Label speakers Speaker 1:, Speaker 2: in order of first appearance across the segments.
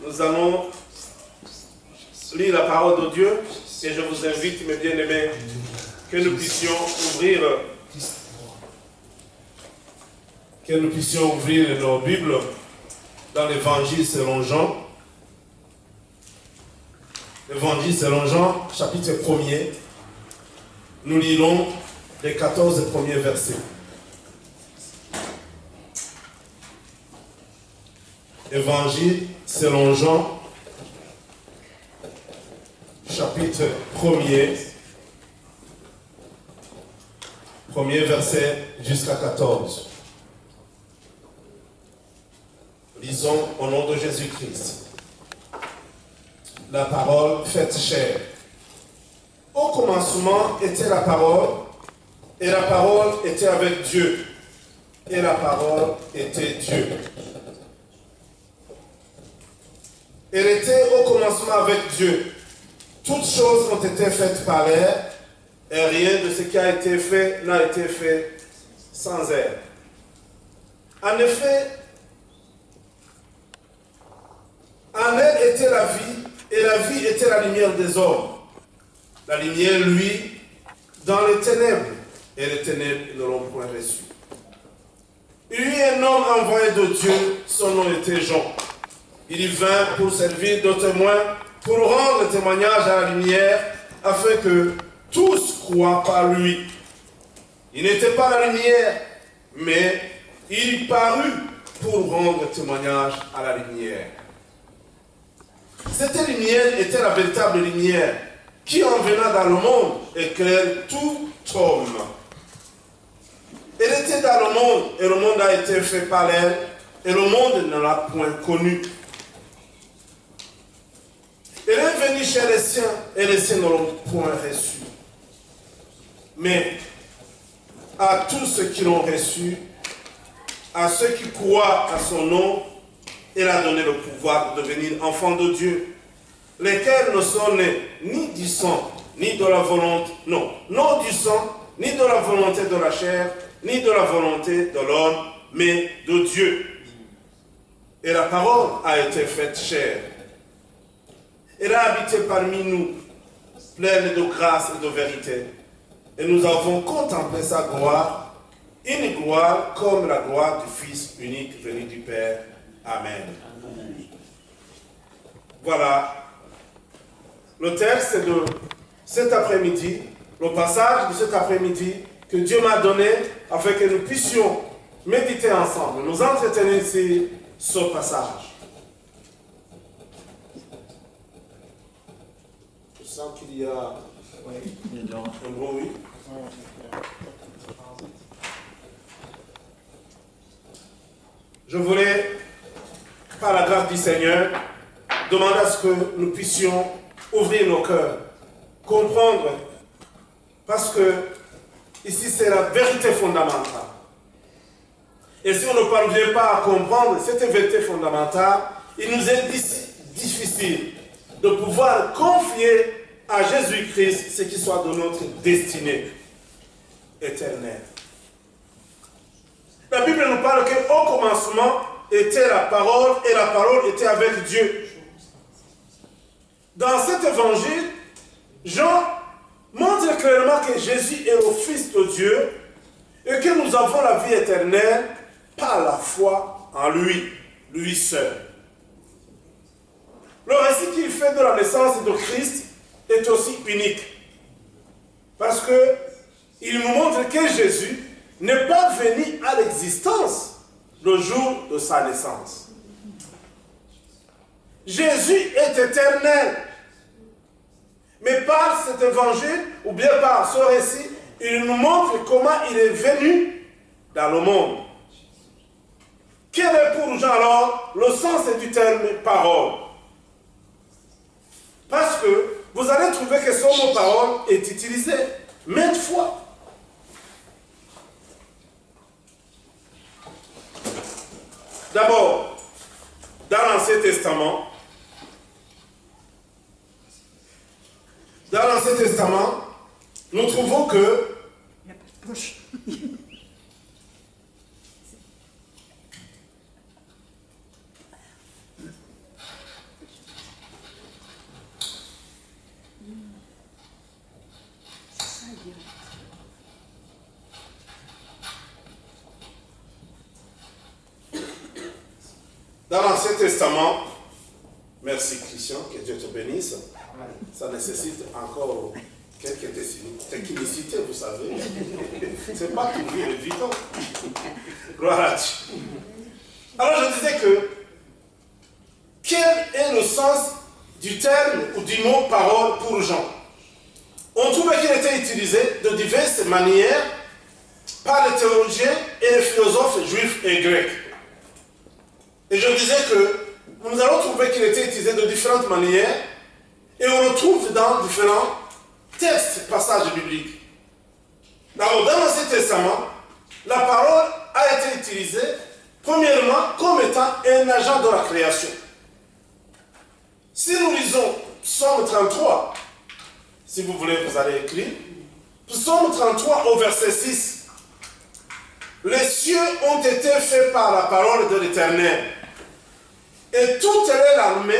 Speaker 1: Nous allons lire la parole de Dieu et je vous invite, mes bien-aimés, que nous puissions ouvrir nos Bibles dans l'Évangile selon Jean. L'Évangile selon Jean, chapitre 1er. Nous lirons les 14 premiers versets. Évangile selon Jean, chapitre 1er, premier verset jusqu'à 14. Lisons au nom de Jésus-Christ. La parole faite chair. Au commencement était la parole, et la parole était avec Dieu, et la parole était Dieu. Elle était au commencement avec Dieu. Toutes choses ont été faites par elle, et rien de ce qui a été fait n'a été fait sans elle. En effet, en elle était la vie, et la vie était la lumière des hommes. La lumière, lui, dans les ténèbres, et les ténèbres ne l'ont point reçu. Il y eut un homme envoyé de Dieu, son nom était Jean. Il y vint pour servir de témoin, pour rendre témoignage à la lumière, afin que tous croient par lui. Il n'était pas la lumière, mais il parut pour rendre témoignage à la lumière. Cette lumière était la véritable lumière, qui en venant dans le monde éclaire tout homme. Elle était dans le monde, et le monde a été fait par elle, et le monde ne l'a point connue. Elle est venue chez les siens, et les siens ne l'ont point reçue. Mais à tous ceux qui l'ont reçue, à ceux qui croient à son nom, elle a donné le pouvoir de devenir enfants de Dieu, lesquels ne sont nés ni du sang, ni de la volonté, non du sang, ni de la volonté de la chair, ni de la volonté de l'homme, mais de Dieu. Et la parole a été faite chair. Elle a habité parmi nous, pleine de grâce et de vérité. Et nous avons contemplé sa gloire, une gloire comme la gloire du Fils unique venu du Père. Amen. Amen. Voilà le texte de cet après-midi, le passage de cet après-midi que Dieu m'a donné afin que nous puissions méditer ensemble, nous entretenir sur ce passage. Je sens qu'il y a un bruit. Je voulais, par la grâce du Seigneur, demander à ce que nous puissions ouvrir nos cœurs, comprendre, parce que ici c'est la vérité fondamentale. Et si on ne parvient pas à comprendre cette vérité fondamentale, il nous est difficile de pouvoir confier à Jésus-Christ ce qui soit de notre destinée éternelle. La Bible nous parle qu'au commencement était la parole et la parole était avec Dieu. Dans cet évangile, Jean montre clairement que Jésus est le Fils de Dieu et que nous avons la vie éternelle par la foi en lui, lui seul. Le récit qu'il fait de la naissance de Christ est aussi unique parce qu'il nous montre que Jésus n'est pas venu à l'existence le jour de sa naissance. Jésus est éternel. Mais par cet évangile, ou bien par ce récit, il nous montre comment il est venu dans le monde. Quel est pour Jean alors le sens du terme parole? Parce que vous allez trouver que ce mot parole est utilisé maintes fois. D'abord, dans l'Ancien Testament, nous trouvons que Dans l'Ancien Testament, merci Christian, que Dieu te bénisse. Ça nécessite encore quelques technicités, vous savez. C'est pas toujours évident. Gloire à Dieu. Alors je disais que, quel est le sens du terme ou du mot parole pour Jean? On trouvait qu'il était utilisé de diverses manières par les théologiens et les philosophes juifs et grecs. Et je disais que nous allons trouver qu'il était utilisé de différentes manières et on le retrouve dans différents textes, passages bibliques. D'abord, dans l'Ancien Testament, la parole a été utilisée premièrement comme étant un agent de la création. Si nous lisons Psaume 33, si vous voulez, vous allez écrire, Psaume 33 au verset 6. Les cieux ont été faits par la parole de l'Éternel, et tout est armé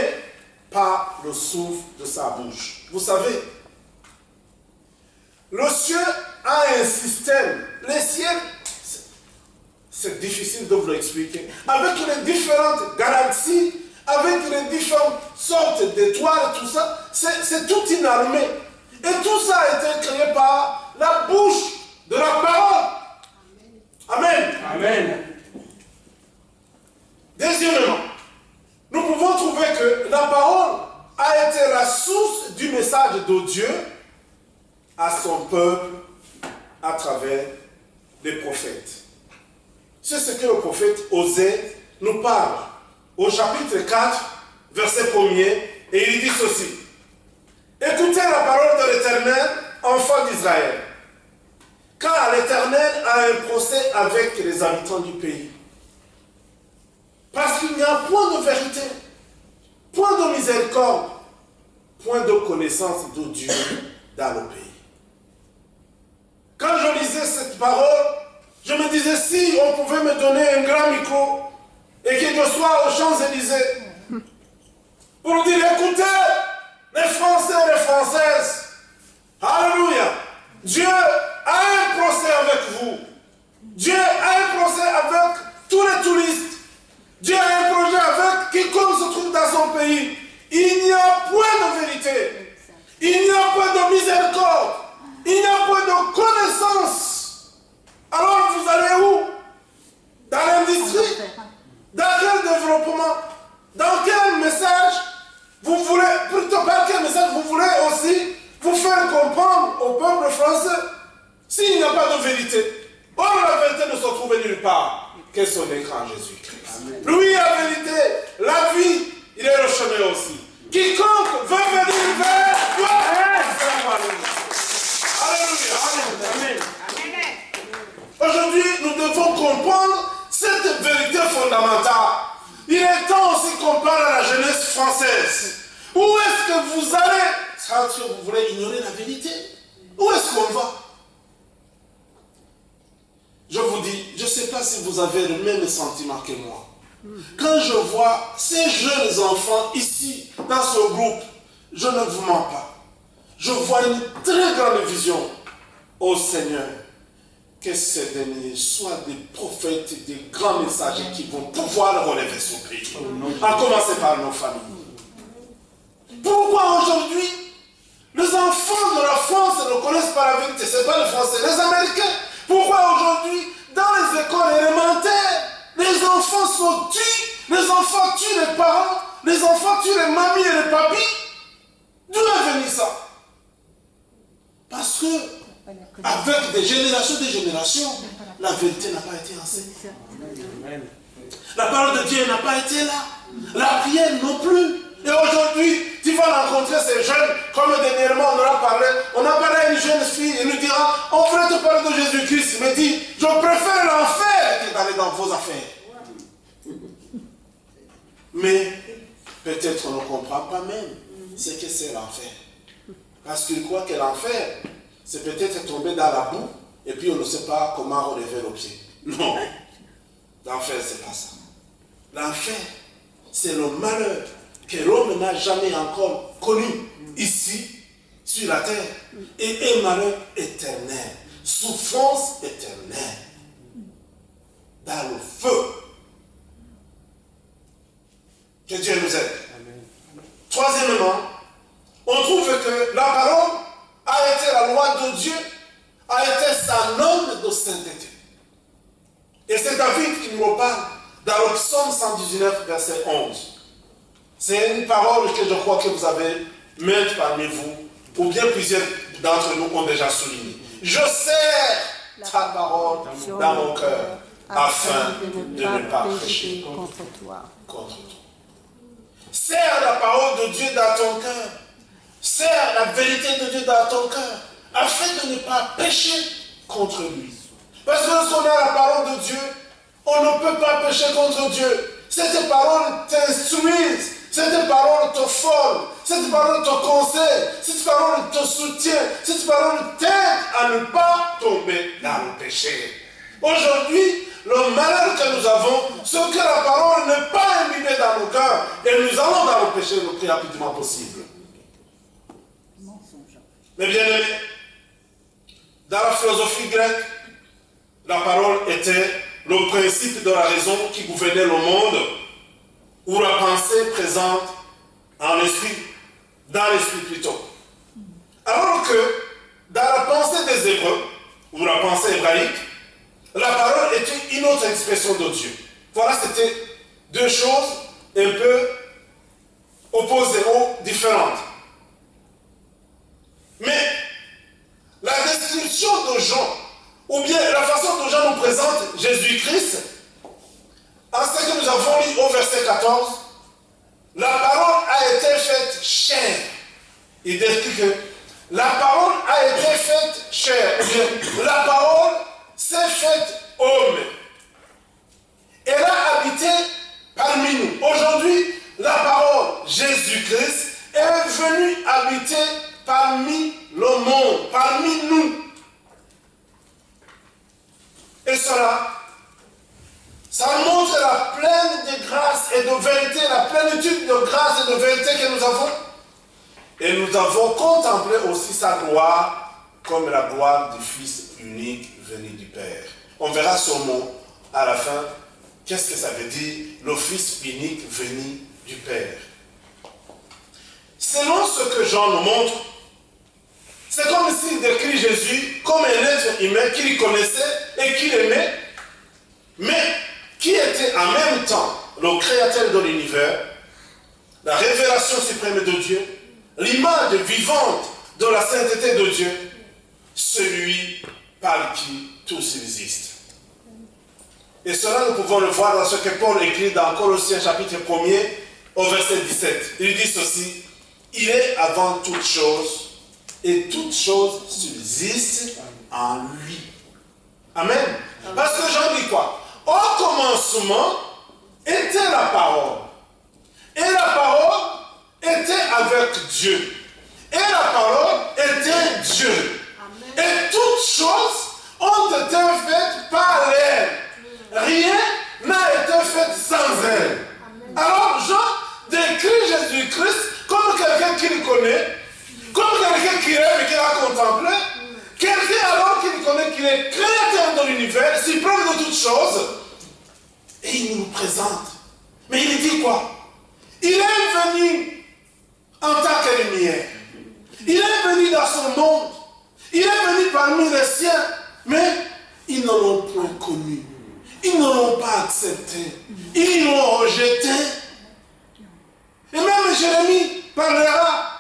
Speaker 1: par le souffle de sa bouche. Vous savez, le ciel a un système. Les ciels, c'est difficile de vous l'expliquer. Avec les différentes galaxies, avec les différentes sortes d'étoiles, tout ça, c'est toute une armée. Et tout ça a été créé par la bouche de la parole. Amen. Amen. Deuxièmement, nous pouvons trouver que la parole a été la source du message de Dieu à son peuple à travers les prophètes. C'est ce que le prophète Osée nous parle au chapitre 4, verset 1er, et il dit ceci. Écoutez la parole de l'Éternel, enfants d'Israël, car l'Éternel a un procès avec les habitants du pays. Parce qu'il n'y a point de vérité, point de miséricorde, point de connaissance de Dieu dans le pays. Quand je lisais cette parole, je me disais, si on pouvait me donner un grand micro et que je sois aux Champs-Élysées pour dire, écoutez, les Français et les Françaises, alléluia, Dieu a un procès avec vous. Dieu a un procès avec tous les touristes. Dieu a un projet avec quiconque se trouve dans son pays. Il n'y a point de vérité. Il n'y a point de miséricorde. Il n'y a point de connaissance. Alors vous allez où? Dans l'industrie? Dans quel développement? Dans quel message vous voulez, plutôt par quel message vous voulez aussi vous faire comprendre au peuple français s'il n'y a pas de vérité? Or la vérité ne se trouve nulle part que son écran Jésus-Christ. Lui la vérité, la vie, il est le chemin aussi. Quiconque veut venir vers toi, alléluia. Aujourd'hui, nous devons comprendre cette vérité fondamentale. Il est temps aussi qu'on parle à la jeunesse française. Où est-ce que vous allez? Parce que vous voulez ignorer la vérité. Où est-ce qu'on va? Je vous dis, je ne sais pas si vous avez le même sentiment que moi. Quand je vois ces jeunes enfants ici, dans ce groupe, je ne vous mens pas. Je vois une très grande vision. Ô Seigneur, que ces derniers soient des prophètes, des grands messagers qui vont pouvoir relever ce pays. À commencer par nos familles. Pourquoi aujourd'hui, les enfants de la France ne connaissent pas la vérité? Ce n'est pas les Français, les Américains. Pourquoi aujourd'hui, dans les écoles élémentaires, les enfants sont tués, les enfants tuent les parents, les enfants tuent les mamies et les papis? D'où est venu ça? Parce que, avec des générations, la vérité n'a pas été enseignée. La parole de Dieu n'a pas été là. La prière non plus. Et aujourd'hui, tu vas rencontrer ces jeunes, comme dernièrement on a parlé à une jeune fille, et nous dira, on voudrait te parler de Jésus-Christ, mais dit, je préfère l'enfer que d'aller dans vos affaires. Mais peut-être on ne comprend pas même ce que c'est l'enfer. Parce qu'il croit que l'enfer, c'est peut-être tomber dans la boue, et puis on ne sait pas comment relever le pied. Non, l'enfer c'est pas ça. L'enfer, c'est le malheur que l'homme n'a jamais encore connu ici, sur la terre, et un malheur éternel, souffrance éternelle, dans le feu. Que Dieu nous aide. Troisièmement, on trouve que la parole a été la loi de Dieu, a été sa norme de sainteté. Et c'est David qui nous parle dans le psaume 119, verset 11. C'est une parole que je crois que vous avez maintes parmi vous, ou bien plusieurs d'entre nous ont déjà souligné. Je serre ta parole dans mon cœur, afin de ne pas pécher contre toi. Serre la parole de Dieu dans ton cœur. Serre la vérité de Dieu dans ton cœur, afin de ne pas pécher contre lui. Parce que lorsqu'on a la parole de Dieu, on ne peut pas pécher contre Dieu. Cette parole t'instruise, cette parole te forme, cette parole te conseille, cette parole te soutient, cette parole t'aide à ne pas tomber dans le péché. Aujourd'hui, le malheur que nous avons, c'est que la parole n'est pas imbibée dans nos cœurs et nous allons dans le péché le plus rapidement possible. Mais bien aimé, dans la philosophie grecque, la parole était le principe de la raison qui gouvernait le monde, ou la pensée présente en esprit, dans l'esprit plutôt. Alors que dans la pensée des Hébreux, ou la pensée hébraïque, la parole était une autre expression de Dieu. Voilà, c'était deux choses un peu opposées ou différentes. Mais la description de Jean, ou bien la façon dont Jean nous présente Jésus-Christ, en ce que nous avons lu au verset 14, la parole a été faite chair. Il décrit que la parole a été faite chair. La parole s'est faite homme. Elle a habité parmi nous. Aujourd'hui, la parole Jésus-Christ est venue habiter parmi le monde, parmi nous. Et cela, ça montre la pleine de grâce et de vérité, la plénitude de grâce et de vérité que nous avons. Et nous avons contemplé aussi sa gloire comme la gloire du Fils unique venu du Père. On verra ce mot à la fin. Qu'est-ce que ça veut dire, le Fils unique venu du Père? Selon ce que Jean nous montre, c'est comme s'il décrit Jésus comme un être humain qu'il connaissait et qu'il aimait, mais qui était en même temps le créateur de l'univers, la révélation suprême de Dieu, l'image vivante de la sainteté de Dieu, celui par qui tout subsiste. Et cela, nous pouvons le voir dans ce que Paul écrit dans Colossiens chapitre 1er au verset 17. Il dit ceci: il est avant toute chose, et toute chose subsiste en lui. Amen. Parce que Jean dit quoi? Au commencement était la parole. Et la parole était avec Dieu. Et la parole était Dieu. Amen. Et toutes choses ont été faites par elle. Rien n'a été fait sans elle. Amen. Alors Jean décrit Jésus-Christ comme quelqu'un qu'il connaît, comme quelqu'un qui aime et qui a contemplé, quelqu'un alors qu'il connaît qu'il est créateur de l'univers, suprême de toutes choses, et il nous présente. Mais il dit quoi? Il est venu en tant que lumière. Il est venu dans son monde. Il est venu parmi les siens, mais ils ne l'ont point connu. Ils ne l'ont pas accepté. Ils l'ont rejeté. Et même Jérémie parlera.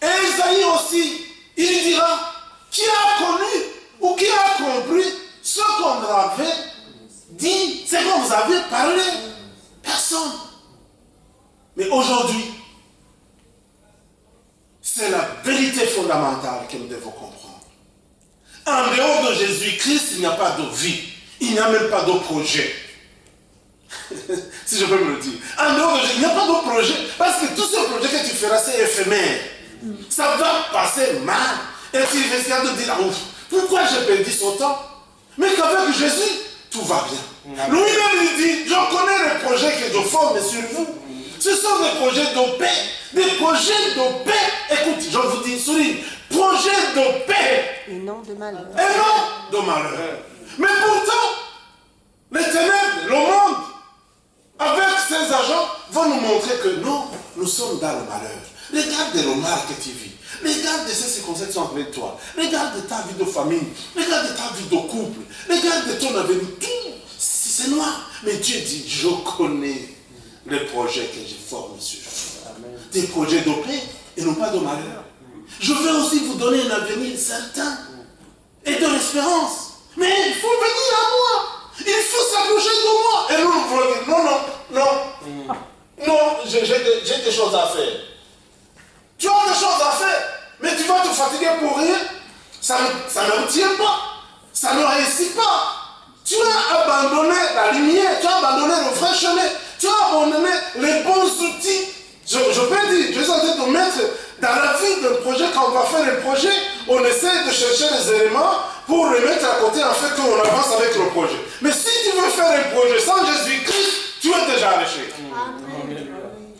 Speaker 1: Et Isaïe aussi, il dira, qui a connu ou qui a compris ce qu'on avait dit, ce qu'on vous avait parlé? Personne. Mais aujourd'hui, c'est la vérité fondamentale que nous devons comprendre. En dehors de Jésus-Christ, il n'y a pas de vie. Il n'y a même pas de projet. Si je peux me le dire. En dehors de Jésus, il n'y a pas de projet. Parce que tout ce projet que tu feras, c'est éphémère. Ça va passer mal. Et tu risques de dire, ouf, pourquoi j'ai perdu son temps? Mais qu'avec Jésus, tout va bien. Lui-même lui dit, je connais les projets que je forme sur vous. Ce sont des projets de paix. Des projets de paix. Écoute, je vous dis, souligne, projets de paix.
Speaker 2: Et non de malheur.
Speaker 1: Et non de malheur. Mais pourtant, les ténèbres, le monde, avec ses agents, vont
Speaker 2: montrer que non, nous sommes dans le malheur. Regarde le mal que tu vis. Regarde de ces circonstances qui sont avec toi. Regarde de ta vie de famille. Regarde de ta vie de couple. Regarde de ton avenir. Tout, c'est noir. Mais Dieu dit, je connais les projets que je forme sur vous. Des projets de paix et non pas de malheur. Je veux aussi vous donner un avenir certain et de l'espérance. Mais il faut venir à moi. Il faut s'approcher de moi. Et nous, nous voulons dire, non. Non, j'ai des choses à faire. Tu as des choses à faire, mais tu vas te fatiguer pour rien. Ça ne tient pas. Ça ne réussit pas. Tu as abandonné la lumière, tu as abandonné le vrai chemin, tu as abandonné les bons outils. Je peux dire, je suis en train de mettre dans la vie d'un projet, quand on va faire un projet, on essaie de chercher les éléments pour les mettre à côté en fait qu'on avance avec le projet. Mais si tu veux faire un projet sans Jésus-Christ, tu es déjà à l'échec.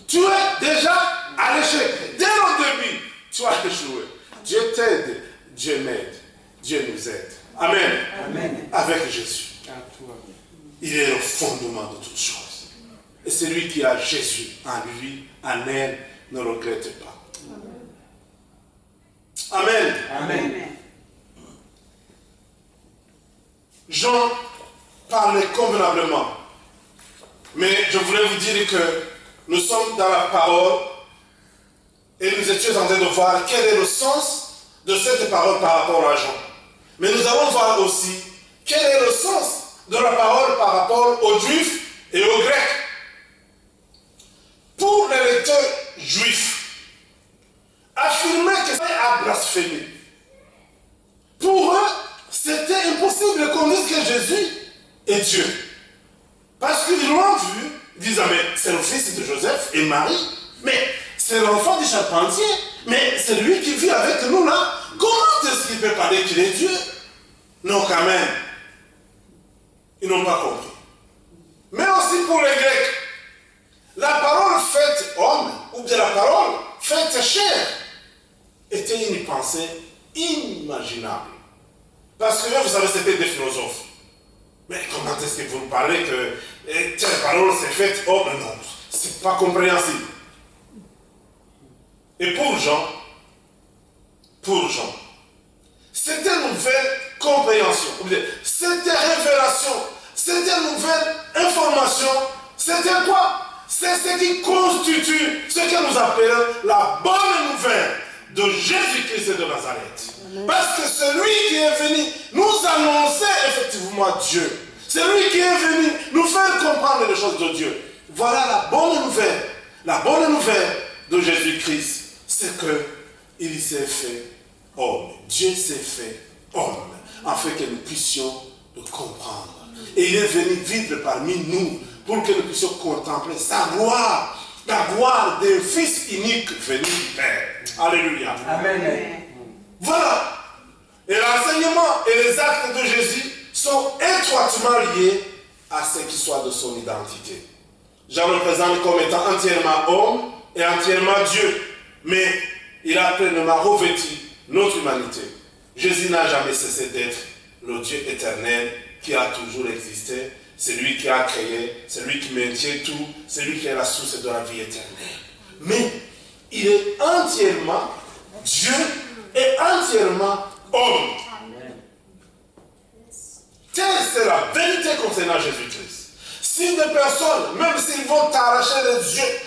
Speaker 2: Tu es déjà à l'échec. Dès le début, tu as échoué. Dieu t'aide, Dieu m'aide, Dieu nous aide. Amen. Amen. Avec Jésus. Il est le fondement de toutes choses. Et celui qui a Jésus en lui, en elle, ne regrette pas. Amen. Amen. Jean parlait convenablement. Mais je voulais vous dire que nous sommes dans la parole et nous étions en train de voir quel est le sens de cette parole par rapport à Jean. Mais nous allons voir aussi quel est le sens de la parole par rapport aux Juifs et aux Grecs. Pour les lecteurs juifs, affirmer que c'est à blasphémer. Pour eux, c'était impossible qu'on dise que Jésus est Dieu. Parce qu'ils l'ont vu, ils disent, mais c'est le fils de Joseph et Marie, mais c'est l'enfant du charpentier, mais c'est lui qui vit avec nous là. Comment est-ce qu'il peut parler qu'il est Dieu? Non, quand même. Ils n'ont pas compris. Mais aussi pour les Grecs, la parole faite homme, ou bien la parole faite chair, était une pensée inimaginable. Parce que vous savez, c'était des philosophes. Mais comment est-ce que vous parlez que telle parole s'est faite homme? Non, c'est pas compréhensible. Et pour Jean, c'était une nouvelle compréhension, c'était révélation, c'était une nouvelle information, c'était quoi? C'est ce qui constitue ce que nous appelons la bonne nouvelle de Jésus-Christ de Nazareth. Parce que celui qui est venu nous annoncer effectivement Dieu, celui qui est venu nous faire comprendre les choses de Dieu. Voilà la bonne nouvelle. La bonne nouvelle de Jésus-Christ, c'est qu'il s'est fait homme. Dieu s'est fait homme, afin que nous puissions le comprendre. Et il est venu vivre parmi nous pour que nous puissions contempler sa gloire, la gloire d'un Fils unique venu du Père. Alléluia. Amen. Voilà. Et l'enseignement et les actes de Jésus sont étroitement liés à ce qui soit de son identité. Jean le présente comme étant entièrement homme et entièrement Dieu. Mais il a pleinement revêtu notre humanité. Jésus n'a jamais cessé d'être le Dieu éternel qui a toujours existé, celui qui a créé, celui qui maintient tout, celui qui est la source de la vie éternelle. Mais il est entièrement Dieu et entièrement homme. Telle c'est la vérité concernant Jésus-Christ. Si des personnes, même s'ils vont t'arracher les yeux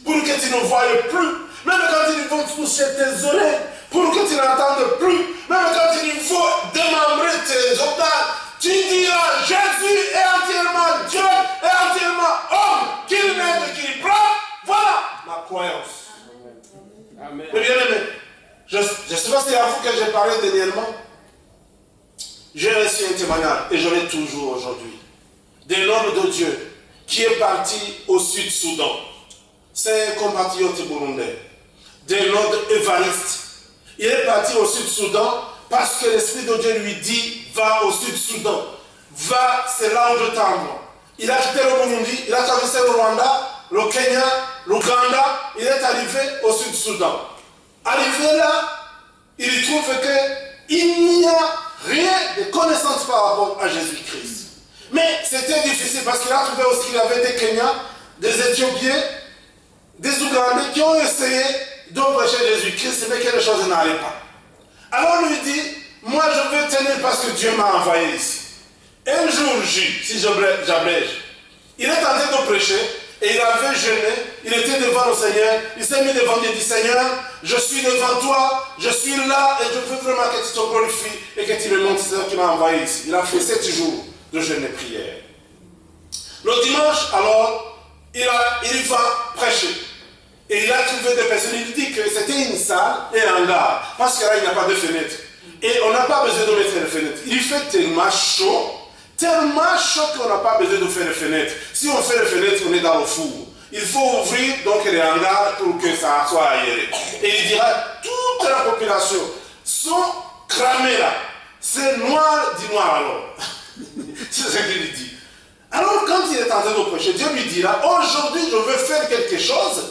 Speaker 2: pour que tu ne voies plus, même quand ils vont toucher tes oreilles pour que tu n'entendes plus, même quand ils vont démembrer tes organes, tu diras Jésus est entièrement Dieu et entièrement homme, qu'il m'aide, qu'il prend. Voilà ma croyance. Amen. Mais bien aimé, je ne sais pas si c'est à vous que j'ai parlé dernièrement. J'ai reçu un témoignage, et je l'ai toujours aujourd'hui, d'un homme de Dieu qui est parti au Sud-Soudan. C'est un compatriote burundais, d'un nom d'Évariste. Il est parti au Sud-Soudan parce que l'Esprit de Dieu lui dit, va au Sud-Soudan. Va, c'est là où je t'envoie. Il a quitté le Burundi, il a traversé le Rwanda, le Kenya, l'Ouganda, il est arrivé au Sud-Soudan. Arrivé là, il trouve qu'il n'y a rien de connaissance par rapport à Jésus-Christ. Mais c'était difficile parce qu'il a trouvé aussi qu'il y avait des Kenyans, des Éthiopiens, des Ougandais qui ont essayé de prêcher Jésus-Christ, mais que les choses n'allaient pas. Alors on lui dit, moi je veux tenir parce que Dieu m'a envoyé ici. Un jour J, si j'abrège, il est tenté de prêcher et il avait jeûné, il était devant le Seigneur, il s'est mis devant Dieu et dit, Seigneur, je suis devant toi, je suis là et je veux vraiment que tu te glorifies et que tu me montres ce qui m'a envoyé ici. Il a fait 7 jours de jeûne et prière. Le dimanche, alors, il va prêcher. Et il a trouvé des personnes, il dit que c'était une salle et un hangar, parce que là, il n'y a pas de fenêtre. Et on n'a pas besoin de mettre les fenêtres. Il fait tellement chaud qu'on n'a pas besoin de faire les fenêtres. Si on fait les fenêtres, on est dans le four. Il faut ouvrir donc les hangars pour que ça soit aéré. Et il dira, toute la population sont cramées là. C'est noir, dit noir alors. C'est ce qu'il dit. Alors quand il est en train de prêcher, Dieu lui dira, aujourd'hui je veux faire quelque chose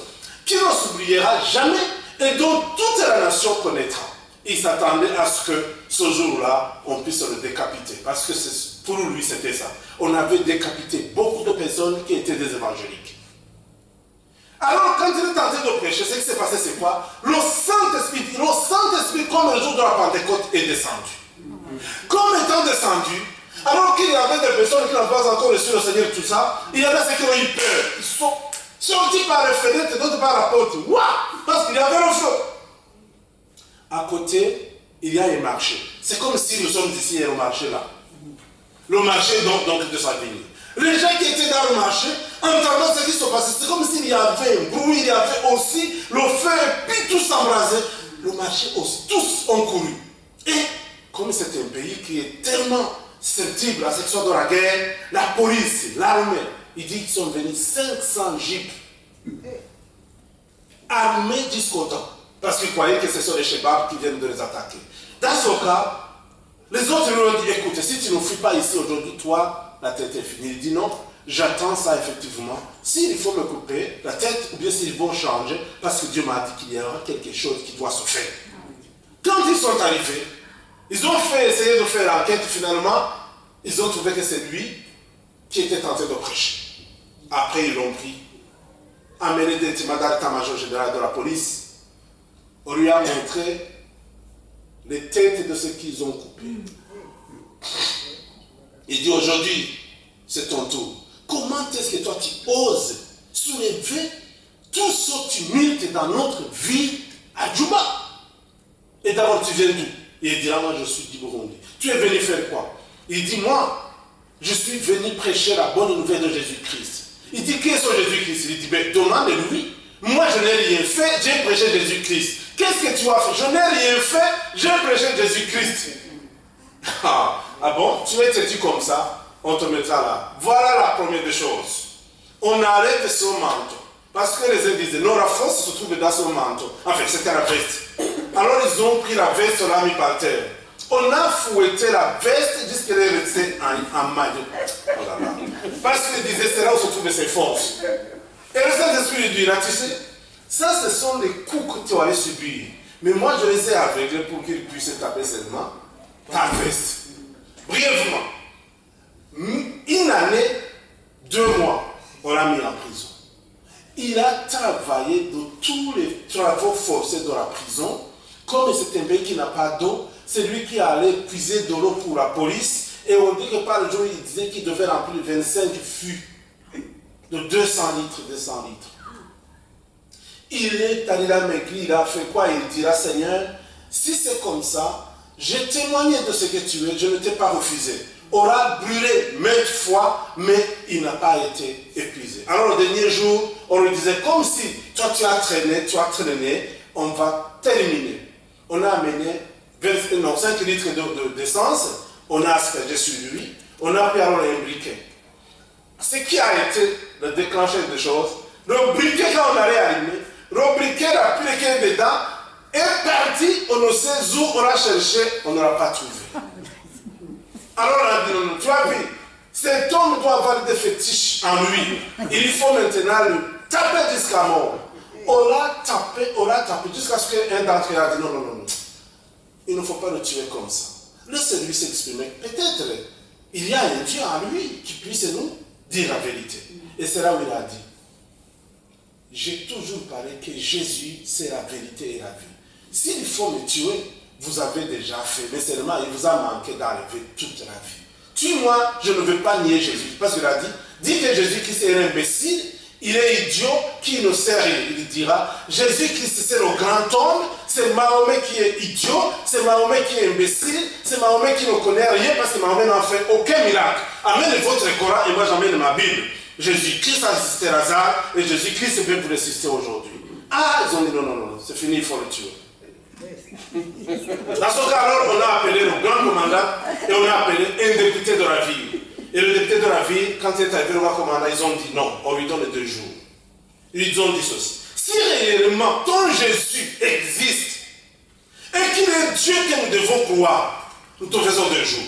Speaker 2: qui ne s'oubliera jamais et dont toute la nation connaîtra. Il s'attendait à ce que ce jour-là, on puisse le décapiter. Parce que pour lui, c'était ça. On avait décapité beaucoup de personnes qui étaient des évangéliques. Alors, quand il est tenté de prêcher, ce qui s'est passé, c'est quoi? Le Saint-Esprit, comme le jour de la Pentecôte, est descendu. Comme étant descendu, alors qu'il y avait des personnes qui n'ont pas encore reçu le Seigneur, tout ça, il y en a ceux qui ont eu peur. Ils sont sortis par les fenêtres, d'autres par la porte. Waouh! Parce qu'il y avait le feu. À côté, il y a un marché. C'est comme si nous sommes ici et le marché là. Le marché donc de sa vie. Les gens qui étaient dans le marché, entendant ce qui se passait, c'est comme s'il y avait un bruit, il y avait aussi le feu, et puis tout s'embrasait. Le marché aussi, tous ont couru. Et comme c'est un pays qui est tellement susceptible à cette sorte de la guerre, la police, l'armée, il dit qu'ils sont venus 500 jeeps armés jusqu'au temps. Parce qu'ils croyaient que ce sont les chebabs qui viennent de les attaquer. Dans ce cas, les autres lui ont dit, écoute, si tu ne fuis pas ici aujourd'hui, toi, la tête est finie. Il dit non, j'attends ça effectivement. S'il faut me couper la tête, ou bien s'ils vont changer, parce que Dieu m'a dit qu'il y aura quelque chose qui doit se faire. Quand ils sont arrivés, ils ont essayé de faire l'enquête, finalement, ils ont trouvé que c'est lui qui était tenté de prêcher. Après, ils l'ont pris, amené directement dans l'état-major général de la police. On lui a montré les têtes de ceux qu'ils ont coupés. Il dit aujourd'hui, c'est ton tour. Comment est-ce que toi tu oses soulever tout ce tumulte dans notre vie à Djouba? Et d'abord tu viens d'où? Et il dira, moi je suis du Burundi. Tu es venu faire quoi? Il dit, moi, je suis venu prêcher la bonne nouvelle de Jésus-Christ. Il dit, qui est ce Jésus-Christ? Il dit, ben demande-lui. Moi je n'ai rien fait, j'ai prêché Jésus-Christ. Qu'est-ce que tu as fait? Je n'ai rien fait, j'ai prêché Jésus-Christ. Ah bon? Tu es têtu comme ça, on te mettra là. Voilà la première des choses. On arrête son manteau. Parce que les uns disaient, non, la force se trouve dans son manteau. Enfin, c'était la veste. Alors ils ont pris la veste, on l'a mis par terre. On a fouetté la veste jusqu'elle est restée en maille. Oh là là. Parce qu'ils disaient, c'est là où se trouvent ses forces. Et le Saint-Esprit lui dit, là, tu sais, ça, ce sont les coups que tu allais subir. Mais moi, je les ai aveuglés pour qu'ils puissent taper seulement ta veste. Brièvement, une année, 2 mois, on l'a mis en prison. Il a travaillé de tous les travaux forcés de la prison. Comme c'est un pays qui n'a pas d'eau, c'est lui qui allait puiser de l'eau pour la police. Et on dit que par le jour, il disait qu'il devait remplir 25 fûts de 200 litres, 200 litres. Il est allé là maigri, il a fait quoi? Il dira, Seigneur, si c'est comme ça, j'ai témoigné de ce que tu es, je ne t'ai pas refusé. Aura brûlé maintes fois, mais il n'a pas été épuisé. Alors le dernier jour, on lui disait, comme si toi tu as traîné, on va terminer. On a amené 5 litres d'essence, on a aspergé sur lui, on a pris alors un briquet. Ce qui a été le déclencheur des choses, le briquet quand on allait allumer, le briquet, la pluie qui est dedans, est parti, on ne sait où on a cherché, on ne l'a pas trouvé. Alors on a dit, non, tu as vu, cet homme doit avoir des fétiches en lui. Il faut maintenant le taper jusqu'à mort. On l'a tapé jusqu'à ce qu'un d'entre eux a dit, non, il ne faut pas le tuer comme ça. Laissez-lui s'exprimer. Peut-être il y a un Dieu en lui qui puisse nous dire la vérité. Et c'est là où il a dit, j'ai toujours parlé que Jésus, c'est la vérité et la vie. S'il faut me tuer, vous avez déjà fait, mais seulement il vous a manqué d'arriver toute la vie. Tue-moi, je ne veux pas nier Jésus. Parce qu'il a dit que Jésus-Christ est un imbécile, il est idiot, qui ne sait rien. Il dira, Jésus-Christ c'est le grand homme, c'est Mahomet qui est idiot, c'est Mahomet qui est imbécile, c'est Mahomet qui ne connaît rien parce que Mahomet n'a fait aucun miracle. Amenez votre Coran et moi j'amène ma Bible. Jésus-Christ a ressuscité Lazare et Jésus-Christ peut vous ressusciter aujourd'hui. Ah, ils ont dit non, c'est fini, il faut le tuer. Dans ce cas, alors, on a appelé le grand commandant et on a appelé un député de la ville. Et le député de la ville, quand il est arrivé le grand commandant, ils ont dit non, on lui donne 2 jours. Ils ont dit ceci. Si réellement ton Jésus existe et qu'il est Dieu que nous devons croire, nous te faisons 2 jours.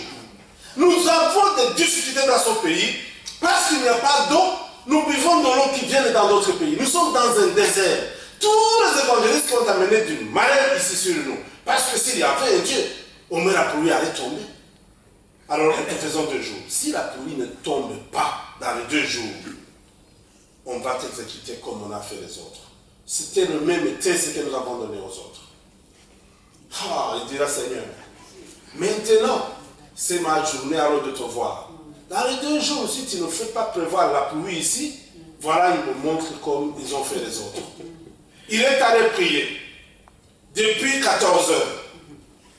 Speaker 2: Nous avons des difficultés dans ce pays parce qu'il n'y a pas d'eau. Nous buvons de l'eau qui vient dans d'autres pays. Nous sommes dans un désert. Tous les évangélistes ont amené du malheur ici sur nous. Parce que s'il y avait un Dieu, au moins la pluie allait tomber. Alors nous te faisons 2 jours. Si la pluie ne tombe pas dans les 2 jours, on va t'exécuter comme on a fait les autres. C'était le même test que nous avons donné aux autres. Ah, il dira Seigneur, maintenant, c'est ma journée alors de te voir. Dans les 2 jours, si tu ne fais pas prévoir la pluie ici, voilà, il me montre comme ils ont fait les autres. Il est allé prier depuis 14 h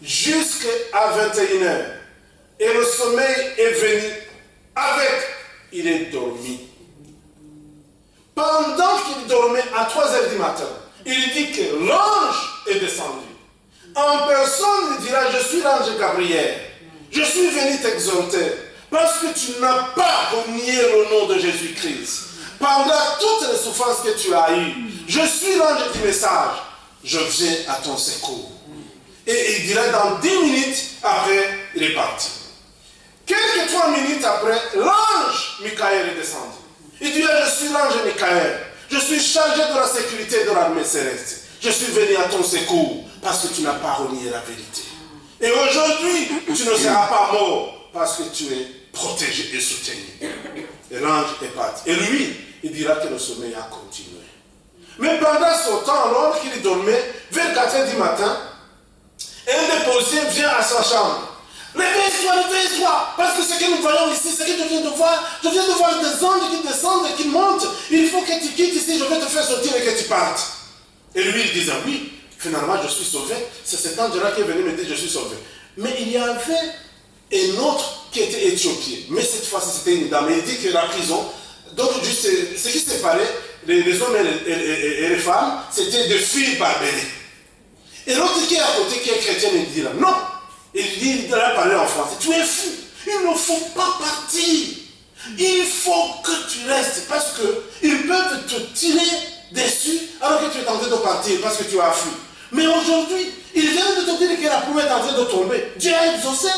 Speaker 2: jusqu'à 21 h. Et le sommeil est venu avec. Il est dormi. Pendant qu'il dormait à 3 h du matin, il dit que l'ange est descendu. En personne, il dira, je suis l'ange Gabriel. Je suis venu t'exhorter parce que tu n'as pas renié le nom de Jésus-Christ. Pendant toutes les souffrances que tu as eues, je suis l'ange du message. Je viens à ton secours. Et il dirait dans 10 minutes, après, il est parti. Quelques 3 minutes après, l'ange Michael est descendu. Il dit, je suis l'ange Michael. Je suis chargé de la sécurité de l'armée céleste. Je suis venu à ton secours parce que tu n'as pas renié la vérité. Et aujourd'hui, tu ne seras pas mort parce que tu es protégé et soutenu. Et l'ange est parti. Et lui, il dira que le sommeil a continué. Mais pendant ce temps, alors qu'il dormait, vers 4 h du matin, un des policiers vient à sa chambre. Réveille-toi, parce que ce que nous voyons ici, ce que je viens de voir des anges qui descendent et qui montent. Il faut que tu quittes ici, je vais te faire sortir et que tu partes. Et lui, il disait, oui, finalement, je suis sauvé. C'est cet ange-là qui est venu me dire, je suis sauvé. Mais il y avait un autre qui était éthiopien. Mais cette fois-ci, c'était une dame. Il dit que la prison, donc juste ce qui séparait les hommes et les femmes, c'était des filles barbelées. Et l'autre qui est à côté, qui est chrétien, il dit là, non. Il a parlé en français, tu es fou. Il ne faut pas partir. Il faut que tu restes parce qu'ils peuvent te tirer dessus alors que tu es en train de partir parce que tu as fui. Mais aujourd'hui, il vient de te dire que la pluie est en train de tomber. Dieu a exaucé.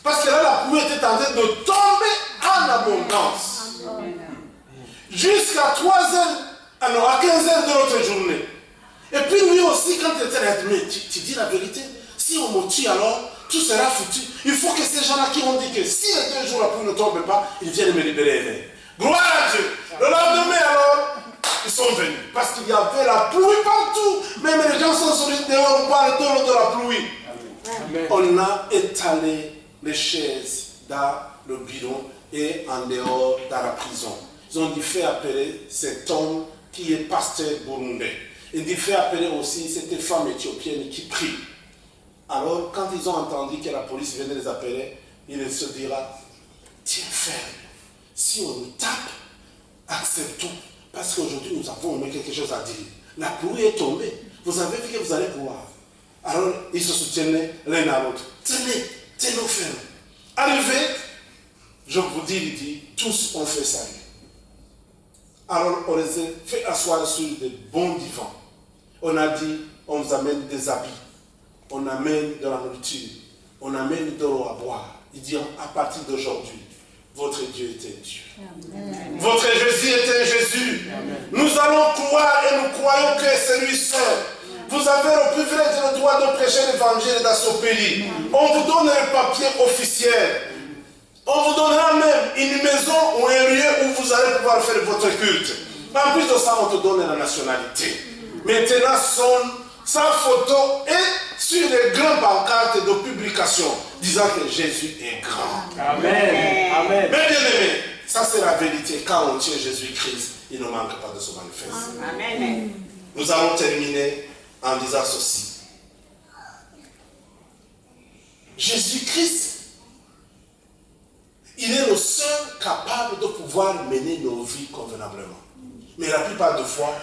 Speaker 2: Parce que là, la pluie était en train de tomber en abondance. Jusqu'à 3 h, à 15 h de notre journée. Et puis lui aussi, quand il était là, mais tu dis la vérité. Si on me tue alors, tout sera foutu. Il faut que ces gens-là qui ont dit que si les 2 jours la pluie ne tombe pas, ils viennent me libérer. Gloire à Dieu. Le lendemain alors, ils sont venus. Parce qu'il y avait la pluie partout. Même les gens sont sortis dehors, on parle de la pluie. Amen. On a étalé les chaises dans le bidon et en dehors dans la prison. Ils ont dit fait appeler cet homme qui est pasteur burundais. Ils ont dit fait appeler aussi cette femme éthiopienne qui prie. Alors, quand ils ont entendu que la police venait les appeler, il se dira, tiens ferme, si on nous tape, acceptons, parce qu'aujourd'hui nous avons au moins quelque chose à dire. La pluie est tombée, vous avez vu que vous allez pouvoir. Alors, ils se soutenaient l'un à l'autre. Tenez-nous ferme. Arrivé, je vous dis, il dit, tous ont fait salut. Alors, on les a fait asseoir sur des bons divans. On a dit, on vous amène des habits. On amène de la nourriture, on amène de l'eau à boire. Il dit, à partir d'aujourd'hui, votre Dieu est un Dieu. Amen. Votre Jésus est un Jésus. Amen. Nous allons croire et nous croyons que c'est lui seul. Vous avez le privilège et le droit de prêcher l'évangile dans ce pays. On vous donne un papier officiel. On vous donnera même une maison ou un lieu où vous allez pouvoir faire votre culte. Mais en plus de ça, on te donne la nationalité. Maintenant, sa photo est sur les grandes pancartes de publication disant que Jésus est grand.
Speaker 3: Amen. Amen.
Speaker 2: Mais bien aimé, ça c'est la vérité. Quand on tient Jésus-Christ, il ne manque pas de se manifester.
Speaker 4: Amen.
Speaker 2: Nous allons terminer en disant ceci. Jésus-Christ, il est le seul capable de pouvoir mener nos vies convenablement. Mais la plupart des fois,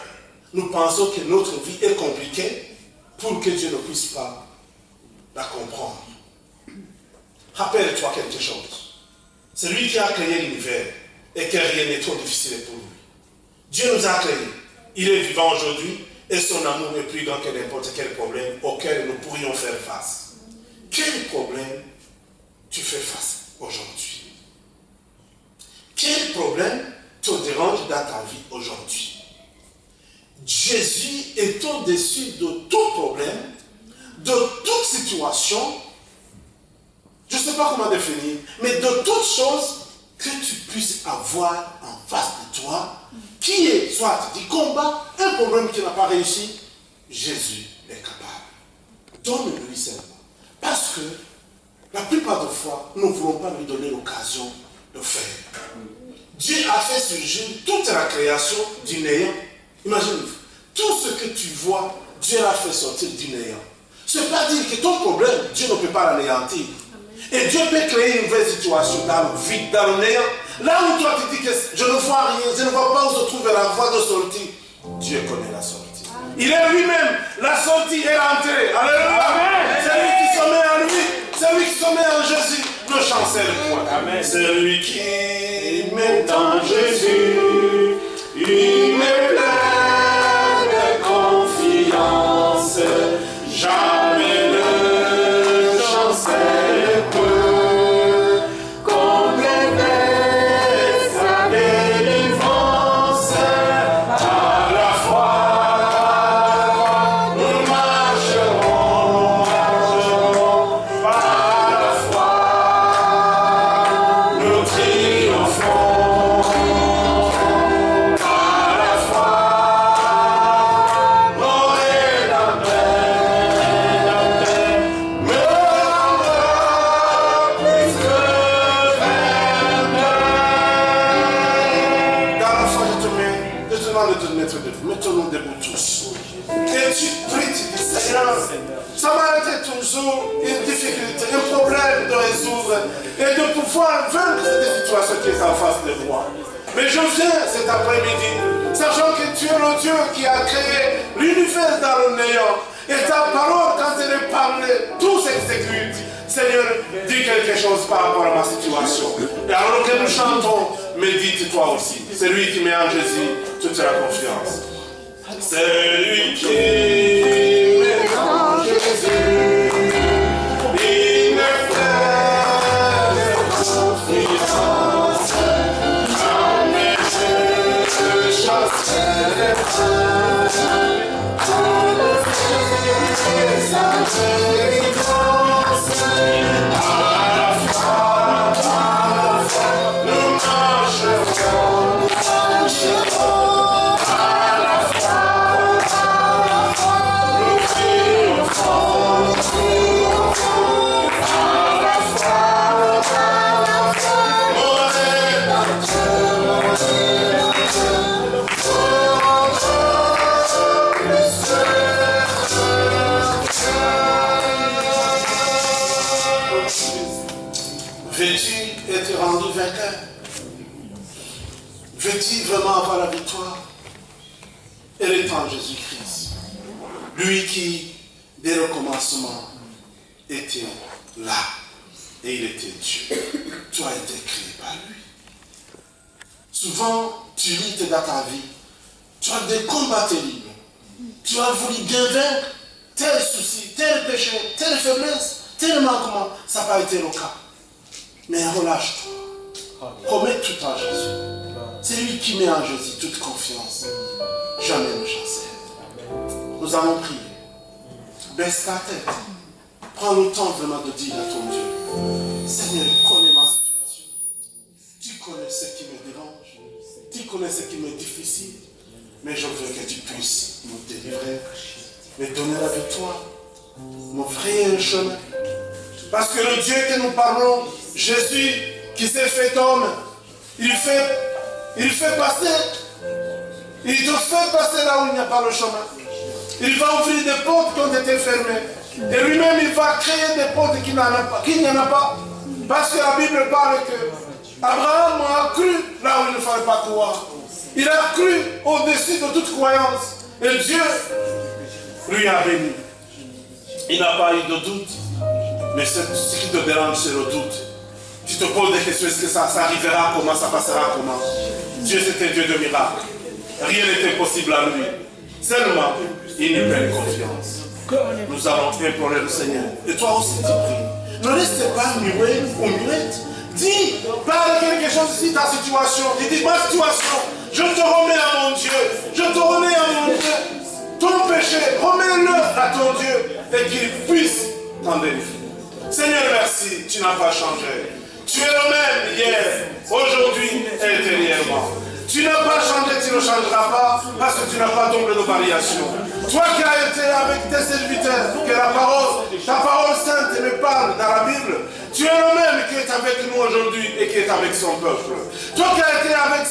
Speaker 2: nous pensons que notre vie est compliquée pour que Dieu ne puisse pas la comprendre. Rappelle-toi quelque chose. C'est lui qui a créé l'univers et que rien n'est trop difficile pour lui. Dieu nous a créés. Il est vivant aujourd'hui et son amour est plus grand que n'importe quel problème auquel nous pourrions faire face. Quel problème tu fais face aujourd'hui? Quel problème te dérange dans ta vie aujourd'hui? Jésus est au-dessus de tout problème, de toute situation, je ne sais pas comment définir, mais de toute chose que tu puisses avoir en face de toi, qui est soit du combat, un problème qui n'a pas réussi, Jésus est capable. Donne-lui seulement. Parce que la plupart des fois, nous ne voulons pas lui donner l'occasion de faire. Dieu a fait surgir toute la création du néant. Imagine-vous, tout ce que tu vois, Dieu l'a fait sortir du néant. Ce n'est pas dire que ton problème, Dieu ne peut pas l'anéantir. Et Dieu peut créer une nouvelle situation dans le vide, dans le néant. Là où toi tu dis que je ne vois rien, je ne vois pas où se trouve la voie de sortie, Dieu connaît la sortie. Il est lui-même la sortie et l'entrée. Alléluia. C'est lui qui se met en lui, c'est lui qui se met en Jésus. Ne chancelle point. C'est lui qui met en Jésus. Il est plein de confiance. Jamais ne chancelle point. Mettons-nous debout tous. Et tu pries, tu dis, Seigneur, ça m'a été toujours une difficulté, un problème de résoudre et de pouvoir vaincre cette situation qui est en face de moi. Mais je viens cet après-midi, sachant que tu es le Dieu qui a créé l'univers dans le néant. Et ta parole, quand elle est parlée, tout s'exécute. Seigneur, dis quelque chose par rapport à ma situation. Et alors que nous chantons, médite-toi aussi. C'est lui qui met en Jésus toute la confiance. C'est lui qui met en Jésus. Il me fait confiance. Jamais je chasserai Veux-tu être rendu vainqueur? Veux-tu vraiment avoir la victoire? Elle est en Jésus-Christ. Lui qui, dès le commencement, était là. Et il était Dieu. Tu as été créé par lui. Souvent, tu luttes dans ta vie. Tu as des combats terribles. Tu as voulu bien vaincre tel souci, tel péché, telle faiblesse, tel manquement. Ça n'a pas été le cas. Mais relâche-toi. Remets tout en Jésus. C'est lui qui met en Jésus toute confiance. Jamais ne chancelle. Nous allons prier. Baisse ta tête. Prends le temps vraiment de dire à ton Dieu, Seigneur, connais ma situation. Tu connais ce qui me dérange. Tu connais ce qui m'est difficile. Mais je veux que tu puisses nous délivrer, me donner la victoire, m'offrir un chemin. Parce que le Dieu que nous parlons, Jésus, qui s'est fait homme, il fait passer. Il te fait passer là où il n'y a pas le chemin. Il va ouvrir des portes qui ont été fermées. Et lui-même, il va créer des portes qu'il n'y en a pas. Parce que la Bible parle que Abraham a cru là où il ne fallait pas croire. Il a cru au-dessus de toute croyance. Et Dieu lui a béni. Il n'a pas eu de doute. Mais ce qui te dérange, c'est le doute. Tu te poses des questions, est-ce que ça arrivera, comment ça passera, comment? Dieu, c'est un Dieu de miracles. Rien n'est impossible à lui. Seulement, il nous fait confiance. Nous allons implorer le Seigneur. Et toi aussi, tu pries. Ne reste pas muet ou muette. Dis, parle quelque chose ici, ta situation. Dis, ma situation, je te remets à mon Dieu. Je te remets à mon Dieu. Ton péché, remets-le à ton Dieu. Et qu'il puisse t'en délivrer. Seigneur, merci, tu n'as pas changé. Tu es le même hier, aujourd'hui et éternellement. Tu n'as pas changé, tu ne changeras pas, parce que tu n'as pas d'ombre de variation. Toi qui as été avec tes serviteurs, que ta parole sainte me parle dans la Bible, tu es le même qui est avec nous aujourd'hui et qui est avec son peuple. Toi qui as été avec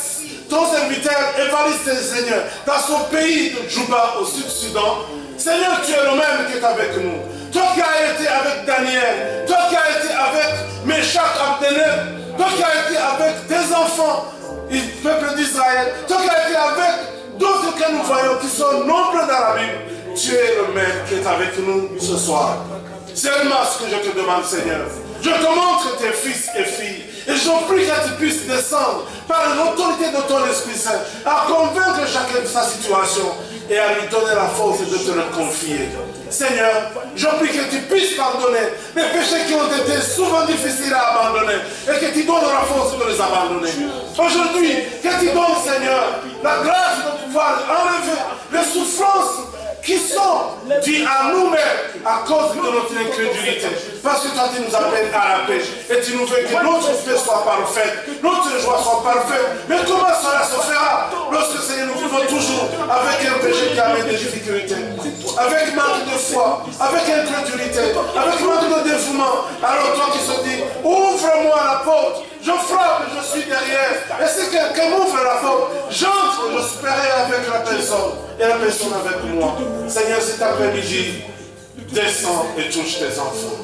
Speaker 2: ton serviteur Évariste, Seigneur, dans son pays de Djouba au Sud-Soudan, Seigneur, tu es le même qui est avec nous. Toi qui as été avec Daniel, toi qui as été avec Meshach Abdenego, toi qui as été avec tes enfants, le peuple d'Israël, toi qui as été avec d'autres que nous voyons qui sont nombreux dans la Bible, tu es le même qui est avec nous ce soir. C'est seulement ce que je te demande, Seigneur. Je te montre tes fils et filles. Et je prie que tu puisses descendre par l'autorité de ton Esprit Saint à convaincre chacun de sa situation et à lui donner la force de te le confier. Seigneur, je prie que tu puisses pardonner les péchés qui ont été souvent difficiles à abandonner et que tu donnes la force de les abandonner. Aujourd'hui, que tu donnes, Seigneur, la grâce de pouvoir enlever les souffrances qui sont dues à nous-mêmes à cause de notre incrédulité. Parce que toi, tu nous appelles à la paix et tu nous veux que notre paix soit parfaite, notre joie soit parfaite. Mais comment cela se fera lorsque, Seigneur, nous vivons toujours avec un péché qui amène des difficultés, avec manque de foi, avec incrédulité, avec manque de dévouement? Alors toi qui se dis, ouvre-moi la porte, je frappe, je suis derrière. Et si quelqu'un m'ouvre la porte, j'entre, je serai avec la personne et la personne avec moi. Seigneur, cet après-midi, descends et touche tes enfants.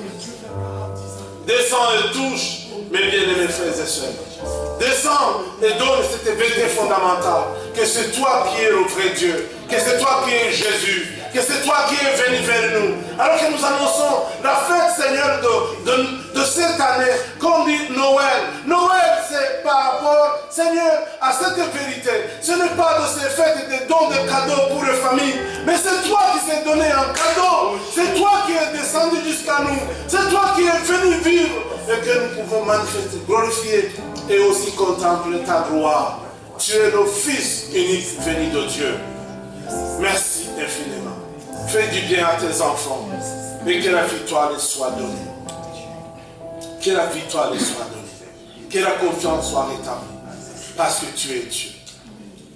Speaker 2: Descends et touche mes bien-aimés frères et sœurs. Descends et donne cette vérité fondamentale, que c'est toi qui es le vrai Dieu, que c'est toi qui es Jésus, que c'est toi qui es venu vers nous. Alors que nous annonçons la fête, Seigneur, de cette année, qu'on dit Noël. Noël, c'est par rapport, Seigneur, à cette vérité. Ce n'est pas de ces fêtes et des dons de cadeaux pour les familles, mais c'est toi qui s'est donné un cadeau. C'est toi qui es descendu jusqu'à nous. C'est toi qui es venu vivre et que nous pouvons manifester, glorifier et aussi contempler ta gloire. Tu es le Fils unique venu de Dieu. Merci infiniment. Fais du bien à tes enfants et que la victoire les soit donnée. Que la victoire les soit donnée. Que la confiance soit rétablie. Parce que tu es Dieu.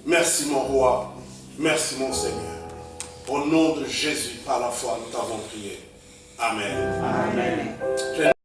Speaker 2: Merci mon roi. Merci mon Seigneur. Au nom de Jésus, par la foi, nous t'avons prié. Amen. Amen.